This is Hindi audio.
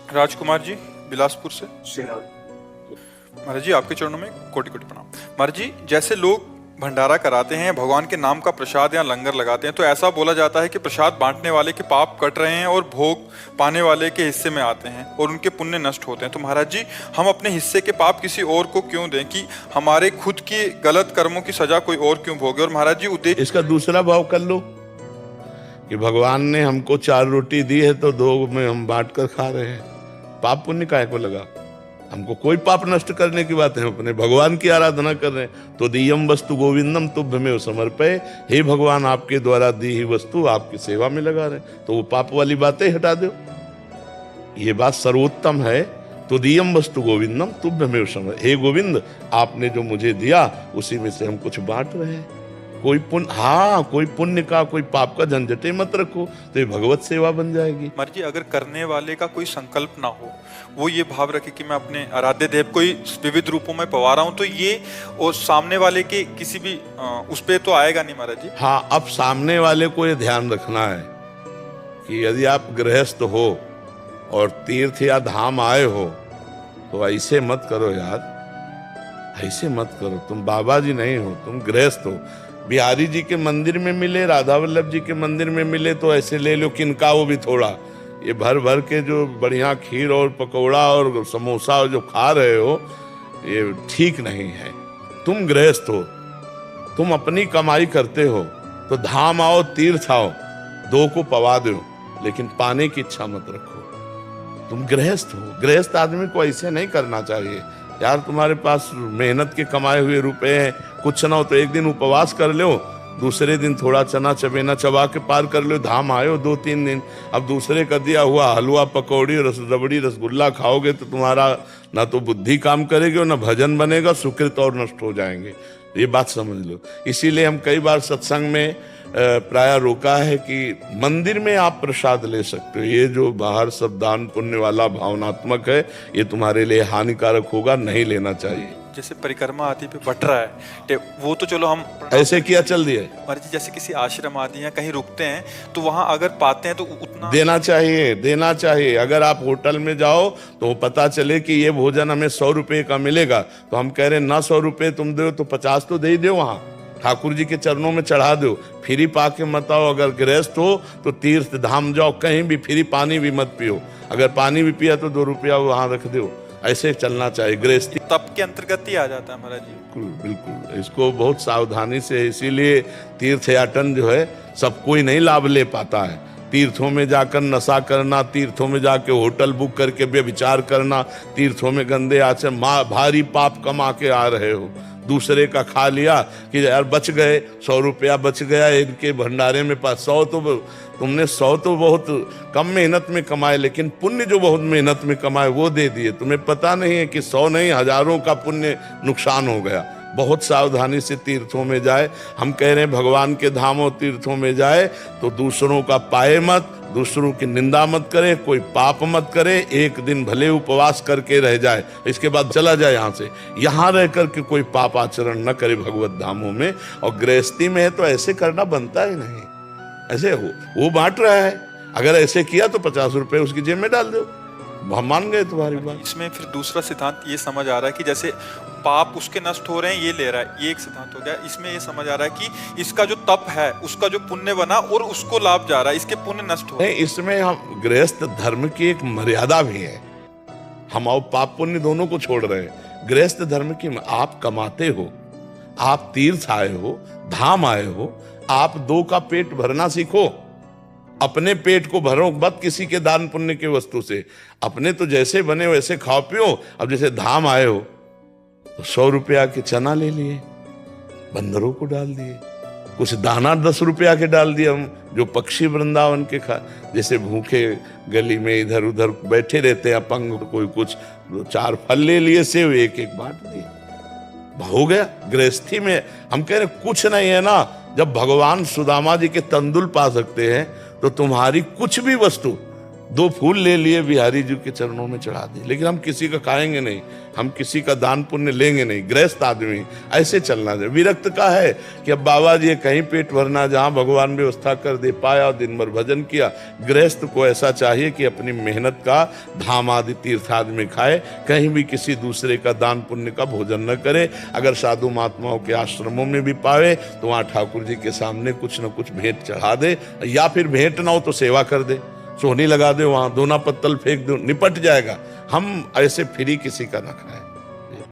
राजकुमार जी बिलासपुर से। महाराज जी आपके चरणों में कोटि कोटि प्रणाम। महाराज जी, जैसे लोग भंडारा कराते हैं, भगवान के नाम का प्रसाद या लंगर लगाते हैं, तो ऐसा बोला जाता है कि प्रसाद बांटने वाले के पाप कट रहे हैं और भोग पाने वाले के हिस्से में आते हैं और उनके पुण्य नष्ट होते हैं। तो महाराज जी, हम अपने हिस्से के पाप किसी और को क्यों दें कि हमारे खुद के गलत कर्मों की सजा कोई और क्यों भोगे? और महाराज जी उद्देश्य इसका दूसरा भाव कर लो कि भगवान ने हमको 4 रोटी दी है तो 2 में हम बांट कर खा रहे हैं, पाप पुण्य काहे को लगा? हमको कोई पाप नष्ट करने की बात है, अपने भगवान की आराधना कर रहे हैं। तो दियम वस्तु गोविंदम तुभ्यमेव समर्पये, हे भगवान आपके द्वारा दी ही वस्तु आपकी सेवा में लगा रहे हैं, तो वो पाप वाली बातें हटा दो। ये बात सर्वोत्तम है। तो दियम वस्तु गोविंदम तुभ्यमेव समर्पये, हे गोविंद आपने जो मुझे दिया उसी में से हम कुछ बांट रहे हैं। कोई पुण्य, हाँ कोई पुण्य का कोई पाप का झंझटे मत रखो, तो ये भगवत सेवा बन जाएगी। महाराज जी, अगर करने वाले का कोई संकल्प ना हो, वो ये भाव रखे कि मैं अपने आराध्य देव को विविध रूपों में पवा रहा हूं, तो ये और सामने वाले के किसी भी उस पे तो आएगा नहीं महाराज जी। हाँ, अब सामने वाले को ये ध्यान रखना है कि यदि आप गृहस्थ हो और तीर्थ या धाम आए हो तो ऐसे मत करो यार, ऐसे मत करो। तुम बाबा जी नहीं हो, तुम गृहस्थ हो। बिहारी जी के मंदिर में मिले, राधा वल्लभ जी के मंदिर में मिले तो ऐसे ले लो किनका वो भी थोड़ा। ये भर भर के जो बढ़िया खीर और पकौड़ा और समोसा जो खा रहे हो, ये ठीक नहीं है। तुम गृहस्थ हो, तुम अपनी कमाई करते हो, तो धाम आओ तीर्थ आओ, 2 को पवा दो, लेकिन पाने की इच्छा मत रखो। तुम गृहस्थ हो, गृहस्थ आदमी को ऐसे नहीं करना चाहिए यार। तुम्हारे पास मेहनत के कमाए हुए रुपए हैं, कुछ ना हो तो एक दिन उपवास कर लो, दूसरे दिन थोड़ा चना चबेना चबा के पार कर लो। धाम आयो 2-3 दिन, अब दूसरे का दिया हुआ हलवा पकौड़ी रबड़ी रसगुल्ला खाओगे तो तुम्हारा ना तो बुद्धि काम करेगी और ना भजन बनेगा, सुकृत और नष्ट हो जाएंगे। ये बात समझ लो। इसीलिए हम कई बार सत्संग में प्राय रोका है कि मंदिर में आप प्रसाद ले सकते हो, ये जो बाहर सब दान पुण्य वाला भावनात्मक है ये तुम्हारे लिए हानिकारक होगा, नहीं लेना चाहिए। जैसे परिक्रमा आदि पे बट रहा है वो तो चलो हम ऐसे किया चल दिए। महाराज जी, जैसे किसी आश्रम आदि या कहीं रुकते हैं तो वहां अगर पाते हैं तो उतना देना चाहिए, देना चाहिए। अगर आप होटल में जाओ तो पता चले कि ये भोजन हमें 100 रुपए का मिलेगा, तो हम कह रहे हैं ना 100 रुपए तुम दो तो 50 तो दे ही दो, वहां ठाकुर जी के चरणों में चढ़ा दो। फ्री पाके मत आओ। अगर गृहस्थ हो तो तीर्थ धाम जाओ, कहीं भी फ्री पानी भी मत पियो। अगर पानी भी पिया तो 2 रुपया वहां रख दो। ऐसे चलना चाहिए। गृहस्थी तप के अंतर्गत ही आ जाता है महाराज जी। बिल्कुल बिल्कुल, इसको बहुत सावधानी से, इसीलिए तीर्थयाटन जो है सब कोई नहीं लाभ ले पाता है। तीर्थों में जाकर नशा करना, तीर्थों में जाके होटल बुक करके व्यभिचार करना, तीर्थों में गंदे आचरण, भारी पाप कमा के आ रहे हो। दूसरे का खा लिया कि यार बच गए, 100 रुपया बच गया इनके भंडारे में, 100 तो तुमने 100 तो बहुत कम मेहनत में कमाए, लेकिन पुण्य जो बहुत मेहनत में कमाए वो दे दिए। तुम्हें पता नहीं है कि 100 नहीं हजारों का पुण्य नुकसान हो गया। बहुत सावधानी से तीर्थों में जाए। हम कह रहे हैं भगवान के धामों तीर्थों में जाए तो दूसरों का पाए मत, दूसरों की निंदा मत करे, कोई पाप मत करे। एक दिन भले उपवास करके रह जाए, इसके बाद चला जाए यहाँ से। यहाँ रह करके कोई पाप आचरण न करे भगवत धामों में। और गृहस्थी में है तो ऐसे करना बनता ही नहीं। ऐसे हो वो बांट रहा है, अगर ऐसे किया तो 50 रुपए उसकी जेब में डाल दो, हम मान गए तुम्हारी बात। इसमें फिर दूसरा सिद्धांत ये समझ आ रहा है कि जैसे पाप उसके नष्ट हो रहे हैं ये ले रहा है, ये एक सिद्धांत हो गया। इसमें ये समझ आ रहा है कि इसका जो तप है उसका जो पुण्य बना और उसको लाभ जा रहा है, इसके पुण्य नष्ट हो रहे हैं। इसमें हम गृहस्थ धर्म की एक मर्यादा भी है। हम और पाप पुण्य दोनों को छोड़ रहे हैं। गृहस्थ धर्म की, आप कमाते हो, आप तीर्थ आए हो, धाम आए हो, आप 2 का पेट भरना सीखो। अपने पेट को भरो मत किसी के दान पुण्य के वस्तु से। अपने तो जैसे बने वैसे खाओ पियो। अब जैसे धाम आए हो तो 100 रुपया के चना ले लिए, बंदरों को डाल दिए, कुछ दाना 10 रुपया के डाल दिए। हम जो पक्षी वृंदावन के खा, जैसे भूखे गली में इधर उधर बैठे रहते हैं अपंग, कोई कुछ 4 फल ले लिए, सेव एक एक बांट दिए, हो गया। गृहस्थी में हम कह रहे कुछ नहीं है ना। जब भगवान सुदामा जी के तंदुल पा सकते हैं तो तुम्हारी कुछ भी वस्तु 2 फूल ले लिए, बिहारी जी के चरणों में चढ़ा दिए, लेकिन हम किसी का खाएंगे नहीं, हम किसी का दान पुण्य लेंगे नहीं। गृहस्थ आदमी ऐसे चलना चाहिए। विरक्त का है कि अब बाबा जी कहीं पेट भरना, जहां भगवान व्यवस्था कर दे पाया और दिन भर भजन किया। गृहस्थ को ऐसा चाहिए कि अपनी मेहनत का धाम आदि तीर्थ आदि में खाए, कहीं भी किसी दूसरे का दान पुण्य का भोजन न करे। अगर साधु महात्माओं के आश्रमों में भी पावे तो वहाँ ठाकुर जी के सामने कुछ न कुछ भेंट चढ़ा दे, या फिर भेंट ना हो तो सेवा कर दे, सोहनी लगा दे, वहां दोना पत्तल फेंक दो, निपट जाएगा। हम ऐसे फ्री किसी का ना खाएं।